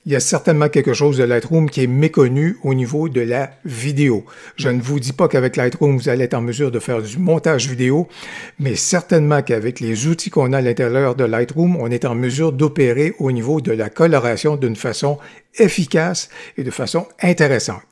Il y a certainement quelque chose de Lightroom qui est méconnu au niveau de la vidéo. Je ne vous dis pas qu'avec Lightroom, vous allez être en mesure de faire du montage vidéo, mais certainement qu'avec les outils qu'on a à l'intérieur de Lightroom, on est en mesure d'opérer au niveau de la coloration d'une façon efficace et de façon intéressante.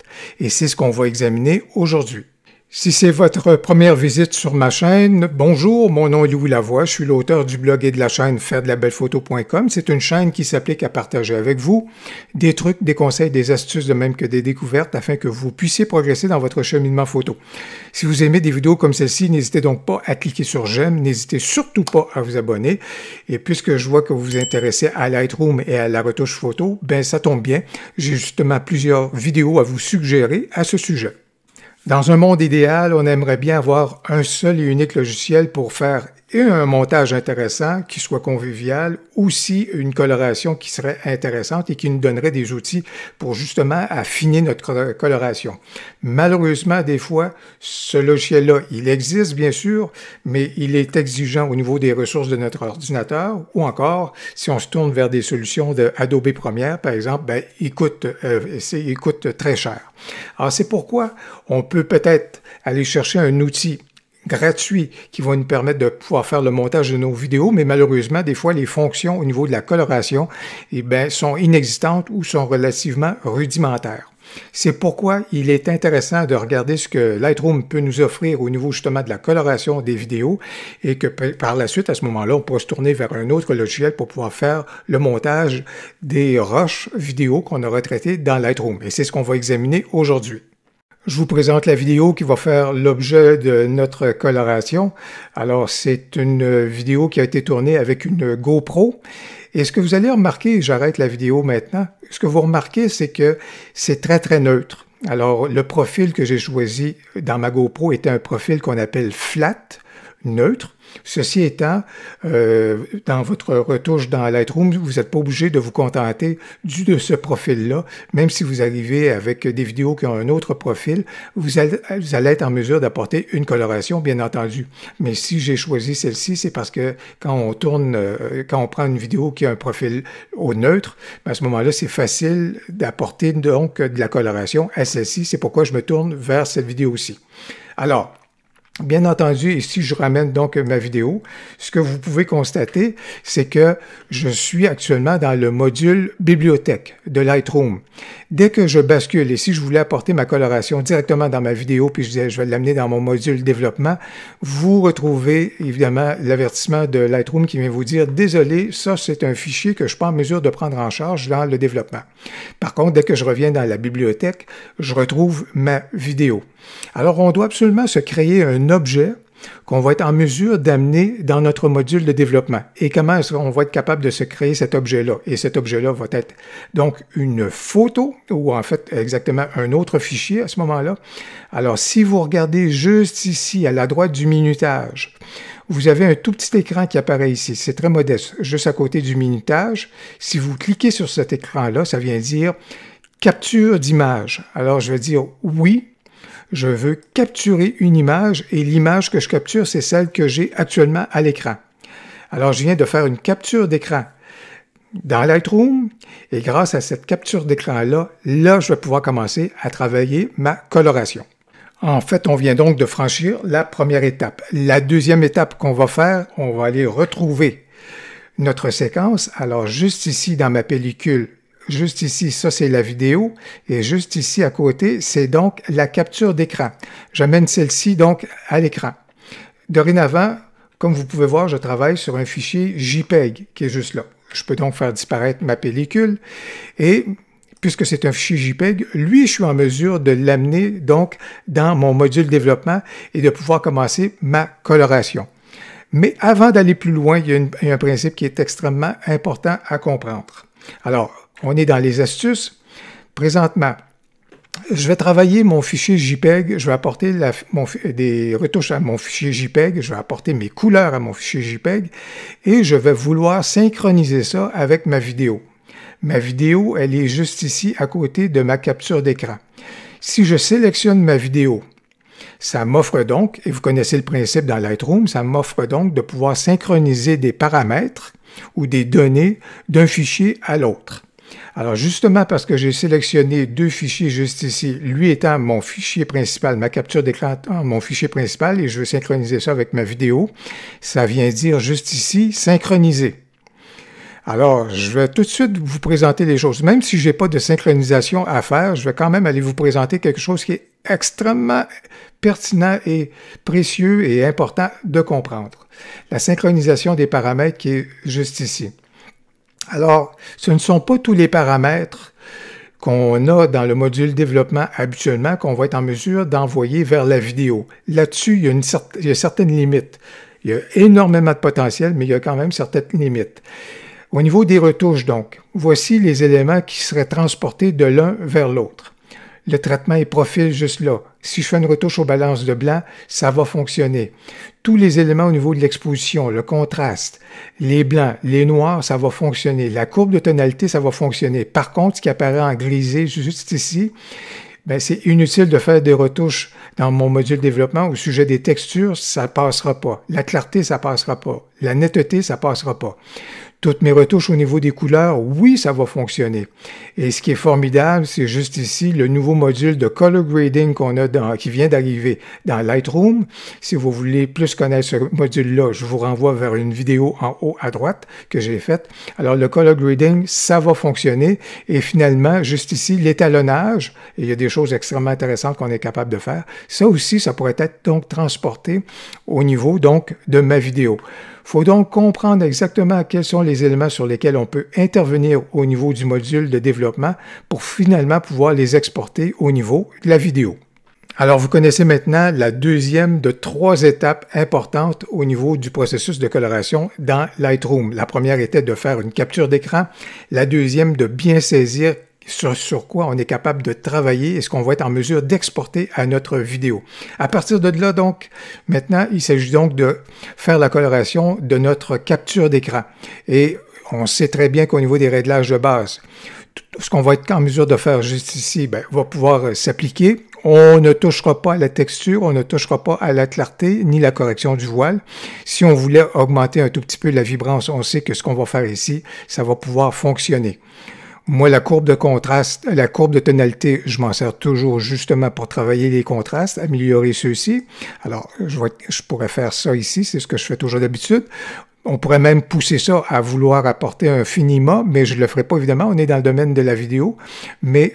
Et c'est ce qu'on va examiner aujourd'hui. Si c'est votre première visite sur ma chaîne, bonjour, mon nom est Louis Lavoie, je suis l'auteur du blog et de la chaîne fairedelaBellePhoto.com. C'est une chaîne qui s'applique à partager avec vous des trucs, des conseils, des astuces, de même que des découvertes afin que vous puissiez progresser dans votre cheminement photo. Si vous aimez des vidéos comme celle-ci, n'hésitez donc pas à cliquer sur j'aime, n'hésitez surtout pas à vous abonner. Et puisque je vois que vous vous intéressez à Lightroom et à la retouche photo, ben ça tombe bien, j'ai justement plusieurs vidéos à vous suggérer à ce sujet. Dans un monde idéal, on aimerait bien avoir un seul et unique logiciel pour faire un montage intéressant, qui soit convivial, aussi une coloration qui serait intéressante et qui nous donnerait des outils pour justement affiner notre coloration. Malheureusement, des fois, ce logiciel-là, il existe bien sûr, mais il est exigeant au niveau des ressources de notre ordinateur, ou encore, si on se tourne vers des solutions de Adobe Premiere, par exemple, ben, il coûte très cher. Alors, c'est pourquoi on peut peut-être aller chercher un outil gratuit qui va nous permettre de pouvoir faire le montage de nos vidéos, mais malheureusement, des fois, les fonctions au niveau de la coloration sont inexistantes ou sont relativement rudimentaires. C'est pourquoi il est intéressant de regarder ce que Lightroom peut nous offrir au niveau justement de la coloration des vidéos et que par la suite, à ce moment-là, on pourra se tourner vers un autre logiciel pour pouvoir faire le montage des rushs vidéo qu'on aura traitées dans Lightroom. Et c'est ce qu'on va examiner aujourd'hui. Je vous présente la vidéo qui va faire l'objet de notre coloration. Alors, c'est une vidéo qui a été tournée avec une GoPro. Et ce que vous allez remarquer, j'arrête la vidéo maintenant, ce que vous remarquez, c'est que c'est très neutre. Alors, le profil que j'ai choisi dans ma GoPro était un profil qu'on appelle flat, neutre. Ceci étant, dans votre retouche dans Lightroom, vous n'êtes pas obligé de vous contenter de ce profil-là. Même si vous arrivez avec des vidéos qui ont un autre profil, vous allez être en mesure d'apporter une coloration, bien entendu. Mais si j'ai choisi celle-ci, c'est parce que quand on prend une vidéo qui a un profil au neutre, à ce moment-là, c'est facile d'apporter donc de la coloration à celle-ci. C'est pourquoi je me tourne vers cette vidéo-ci. Alors, bien entendu, ici, je ramène donc ma vidéo. Ce que vous pouvez constater, c'est que je suis actuellement dans le module bibliothèque de Lightroom. Dès que je bascule, et si je voulais apporter ma coloration directement dans ma vidéo, puis je disais, je vais l'amener dans mon module développement, vous retrouvez évidemment l'avertissement de Lightroom qui vient vous dire, désolé, ça c'est un fichier que je ne suis pas en mesure de prendre en charge dans le développement. Par contre, dès que je reviens dans la bibliothèque, je retrouve ma vidéo. Alors, on doit absolument se créer un objet qu'on va être en mesure d'amener dans notre module de développement. Et comment est-ce qu'on va être capable de se créer cet objet-là? Et cet objet-là va être donc une photo, ou en fait exactement un autre fichier à ce moment-là. Alors, si vous regardez juste ici, à la droite du minutage, vous avez un tout petit écran qui apparaît ici. C'est très modeste, juste à côté du minutage. Si vous cliquez sur cet écran-là, ça vient dire « Capture d'image ». Alors, je vais dire « Oui ». Je veux capturer une image et l'image que je capture, c'est celle que j'ai actuellement à l'écran. Alors, je viens de faire une capture d'écran dans Lightroom et grâce à cette capture d'écran-là, je vais pouvoir commencer à travailler ma coloration. En fait, on vient donc de franchir la première étape. La deuxième étape qu'on va faire, on va aller retrouver notre séquence. Alors, juste ici dans ma pellicule, juste ici, ça c'est la vidéo, et juste ici à côté, c'est donc la capture d'écran. J'amène celle-ci donc à l'écran. Dorénavant, comme vous pouvez voir, je travaille sur un fichier JPEG qui est juste là. Je peux donc faire disparaître ma pellicule, et puisque c'est un fichier JPEG, lui, je suis en mesure de l'amener donc dans mon module développement et de pouvoir commencer ma coloration. Mais avant d'aller plus loin, il y a un principe qui est extrêmement important à comprendre. Alors, on est dans les astuces. Présentement, je vais travailler mon fichier JPEG, je vais apporter des retouches à mon fichier JPEG, je vais apporter mes couleurs à mon fichier JPEG et je vais vouloir synchroniser ça avec ma vidéo. Ma vidéo, elle est juste ici à côté de ma capture d'écran. Si je sélectionne ma vidéo, ça m'offre donc, et vous connaissez le principe dans Lightroom, ça m'offre donc de pouvoir synchroniser des paramètres ou des données d'un fichier à l'autre. Alors justement parce que j'ai sélectionné deux fichiers juste ici, lui étant mon fichier principal, ma capture d'écran étant mon fichier principal, et je veux synchroniser ça avec ma vidéo, ça vient dire juste ici, synchroniser. Alors, je vais tout de suite vous présenter les choses. Même si je n'ai pas de synchronisation à faire, je vais quand même aller vous présenter quelque chose qui est extrêmement pertinent et précieux et important de comprendre. La synchronisation des paramètres qui est juste ici. Alors, ce ne sont pas tous les paramètres qu'on a dans le module développement habituellement qu'on va être en mesure d'envoyer vers la vidéo. Là-dessus, il y a certaines limites. Il y a énormément de potentiel, mais il y a quand même certaines limites. Au niveau des retouches, donc, voici les éléments qui seraient transportés de l'un vers l'autre. Le traitement et profil juste là. Si je fais une retouche aux balances de blanc, ça va fonctionner. Tous les éléments au niveau de l'exposition, le contraste, les blancs, les noirs, ça va fonctionner. La courbe de tonalité, ça va fonctionner. Par contre, ce qui apparaît en grisé juste ici, ben, c'est inutile de faire des retouches dans mon module développement au sujet des textures, ça ne passera pas. La clarté, ça ne passera pas. La netteté, ça ne passera pas. Toutes mes retouches au niveau des couleurs, oui, ça va fonctionner. Et ce qui est formidable, c'est juste ici le nouveau module de color grading qu'on a qui vient d'arriver dans Lightroom. Si vous voulez plus connaître ce module-là, je vous renvoie vers une vidéo en haut à droite que j'ai faite. Alors, le color grading, ça va fonctionner. Et finalement, juste ici, l'étalonnage, et il y a des choses extrêmement intéressantes qu'on est capable de faire. Ça aussi, ça pourrait être donc transporté au niveau donc de ma vidéo. Il faut donc comprendre exactement quels sont les éléments sur lesquels on peut intervenir au niveau du module de développement pour finalement pouvoir les exporter au niveau de la vidéo. Alors, vous connaissez maintenant la deuxième de 3 étapes importantes au niveau du processus de coloration dans Lightroom. La première était de faire une capture d'écran. La deuxième, de bien saisir sur quoi on est capable de travailler et ce qu'on va être en mesure d'exporter à notre vidéo. À partir de là, donc, maintenant, il s'agit donc de faire la coloration de notre capture d'écran. Et on sait très bien qu'au niveau des réglages de base, ce qu'on va être en mesure de faire juste ici, ben, va pouvoir s'appliquer. On ne touchera pas à la texture, on ne touchera pas à la clarté ni la correction du voile. Si on voulait augmenter un tout petit peu la vibrance, on sait que ce qu'on va faire ici, ça va pouvoir fonctionner. Moi, la courbe de contraste, la courbe de tonalité, je m'en sers toujours justement pour travailler les contrastes, améliorer ceux-ci. Alors, je pourrais faire ça ici, c'est ce que je fais toujours d'habitude. On pourrait même pousser ça à vouloir apporter un finima, mais je ne le ferai pas évidemment, on est dans le domaine de la vidéo. Mais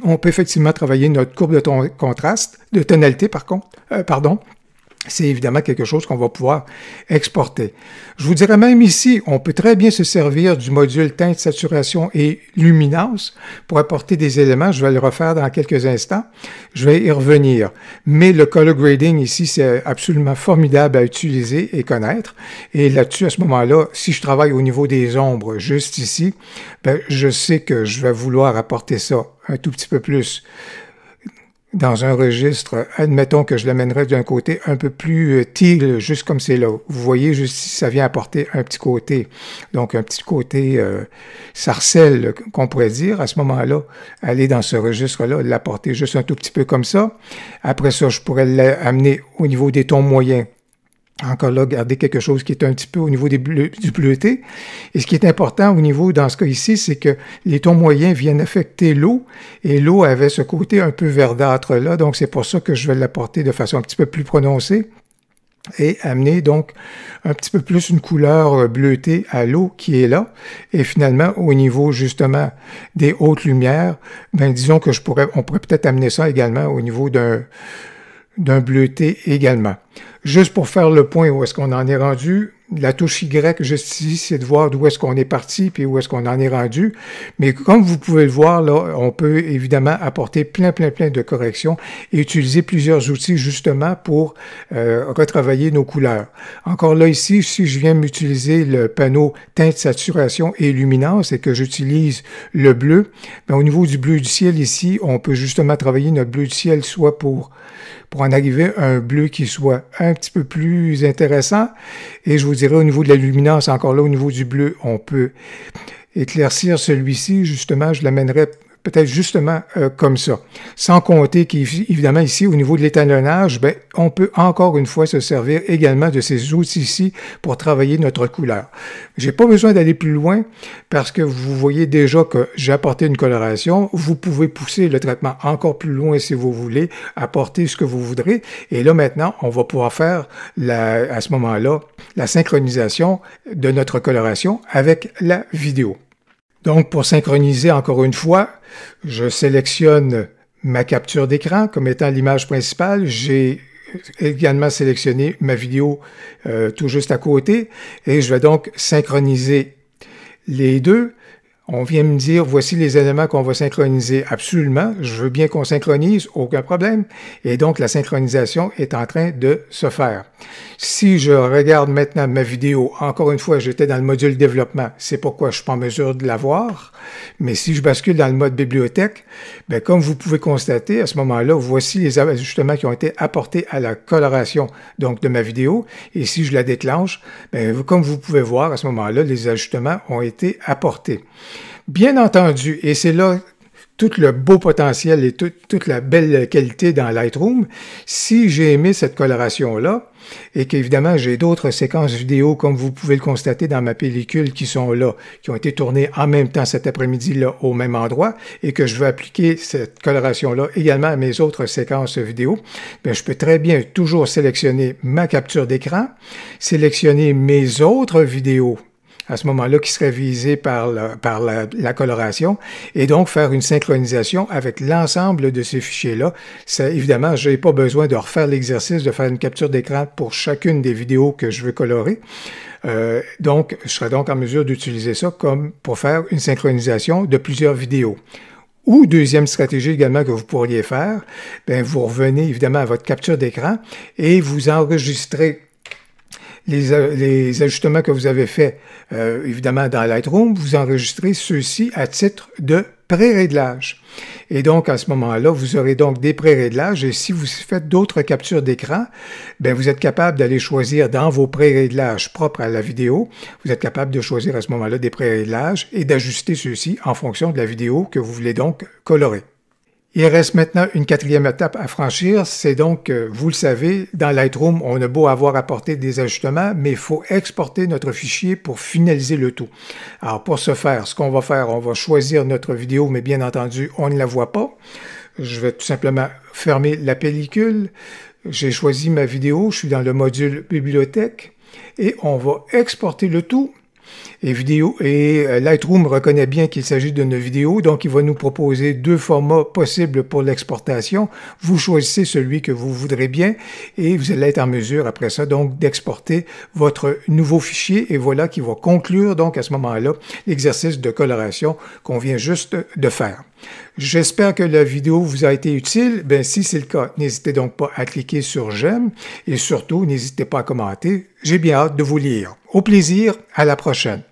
on peut effectivement travailler notre courbe de contraste, de tonalité pardon. C'est évidemment quelque chose qu'on va pouvoir exporter. Je vous dirais même ici, on peut très bien se servir du module teinte, saturation et luminance pour apporter des éléments. Je vais le refaire dans quelques instants. Je vais y revenir. Mais le color grading ici, c'est absolument formidable à utiliser et connaître. Et là-dessus, à ce moment-là, si je travaille au niveau des ombres juste ici, ben, je sais que je vais vouloir apporter ça un tout petit peu plus dans un registre, admettons que je l'amènerais d'un côté un peu plus teal, juste comme c'est là. Vous voyez, juste ici, ça vient apporter un petit côté, donc un petit côté sarcelle, qu'on pourrait dire. À ce moment-là, aller dans ce registre-là, l'apporter juste un tout petit peu comme ça. Après ça, je pourrais l'amener au niveau des tons moyens. Encore là, garder quelque chose qui est un petit peu au niveau du bleuté. Et ce qui est important au niveau, dans ce cas ici, c'est que les tons moyens viennent affecter l'eau. Et l'eau avait ce côté un peu verdâtre là. Donc, c'est pour ça que je vais l'apporter de façon un petit peu plus prononcée. Et amener donc un petit peu plus une couleur bleutée à l'eau qui est là. Et finalement, au niveau justement des hautes lumières, ben disons que on pourrait peut-être amener ça également au niveau d'un bleuté également. Juste pour faire le point où est-ce qu'on en est rendu, la touche Y juste ici, c'est de voir d'où est-ce qu'on est parti puis où est-ce qu'on en est rendu. Mais comme vous pouvez le voir, là, on peut évidemment apporter plein de corrections et utiliser plusieurs outils justement pour retravailler nos couleurs. Encore là, ici, si je viens m'utiliser le panneau teinte, saturation et luminance et que j'utilise le bleu, bien, au niveau du bleu du ciel ici, on peut justement travailler notre bleu du ciel soit pour en arriver à un bleu qui soit un petit peu plus intéressant. Et je vous dirais au niveau de la luminance, encore là, au niveau du bleu, on peut éclaircir celui-ci. Justement, je l'amènerai peut-être justement comme ça. Sans compter qu'évidemment ici, au niveau de l'étalonnage, ben, on peut encore une fois se servir également de ces outils-ci pour travailler notre couleur. J'ai pas besoin d'aller plus loin parce que vous voyez déjà que j'ai apporté une coloration. Vous pouvez pousser le traitement encore plus loin si vous voulez, apporter ce que vous voudrez. Et là maintenant, on va pouvoir faire à ce moment-là la synchronisation de notre coloration avec la vidéo. Donc, pour synchroniser encore une fois, je sélectionne ma capture d'écran comme étant l'image principale. J'ai également sélectionné ma vidéo tout juste à côté et je vais donc synchroniser les deux. On vient me dire, voici les éléments qu'on va synchroniser. Absolument, je veux bien qu'on synchronise, aucun problème. Et donc, la synchronisation est en train de se faire. Si je regarde maintenant ma vidéo, encore une fois, j'étais dans le module développement, c'est pourquoi je ne suis pas en mesure de la voir. Mais si je bascule dans le mode bibliothèque, bien, comme vous pouvez constater, à ce moment-là, voici les ajustements qui ont été apportés à la coloration donc, de ma vidéo. Et si je la déclenche, bien, comme vous pouvez voir, à ce moment-là, les ajustements ont été apportés. Bien entendu, et c'est là tout le beau potentiel et toute la belle qualité dans Lightroom, si j'ai aimé cette coloration-là, et qu'évidemment j'ai d'autres séquences vidéo, comme vous pouvez le constater dans ma pellicule, qui sont là, qui ont été tournées en même temps cet après-midi-là au même endroit, et que je veux appliquer cette coloration-là également à mes autres séquences vidéo, bien, je peux très bien toujours sélectionner ma capture d'écran, sélectionner mes autres vidéos, à ce moment-là, qui serait visé par la coloration, et donc faire une synchronisation avec l'ensemble de ces fichiers-là. Évidemment, je n'ai pas besoin de refaire l'exercice de faire une capture d'écran pour chacune des vidéos que je veux colorer. Donc, je serai donc en mesure d'utiliser ça comme pour faire une synchronisation de plusieurs vidéos. Ou deuxième stratégie également que vous pourriez faire, bien, vous revenez évidemment à votre capture d'écran et vous enregistrez les ajustements que vous avez faits, évidemment, dans Lightroom, vous enregistrez ceux-ci à titre de pré-réglage. Et donc, à ce moment-là, vous aurez donc des pré-réglages et si vous faites d'autres captures d'écran, bien, vous êtes capable d'aller choisir dans vos pré-réglages propres à la vidéo, vous êtes capable de choisir à ce moment-là des pré-réglages et d'ajuster ceux-ci en fonction de la vidéo que vous voulez donc colorer. Il reste maintenant une quatrième étape à franchir, c'est donc, vous le savez, dans Lightroom, on a beau avoir apporté des ajustements, mais il faut exporter notre fichier pour finaliser le tout. Alors pour ce faire, ce qu'on va faire, on va choisir notre vidéo, mais bien entendu, on ne la voit pas. Je vais tout simplement fermer la pellicule. J'ai choisi ma vidéo, je suis dans le module bibliothèque, et on va exporter le tout. Et Lightroom reconnaît bien qu'il s'agit d'une vidéo, donc il va nous proposer deux formats possibles pour l'exportation. Vous choisissez celui que vous voudrez bien et vous allez être en mesure après ça donc d'exporter votre nouveau fichier et voilà qui va conclure donc à ce moment-là l'exercice de coloration qu'on vient juste de faire. J'espère que la vidéo vous a été utile. Ben, si c'est le cas, n'hésitez donc pas à cliquer sur j'aime et surtout n'hésitez pas à commenter. J'ai bien hâte de vous lire. Au plaisir, à la prochaine.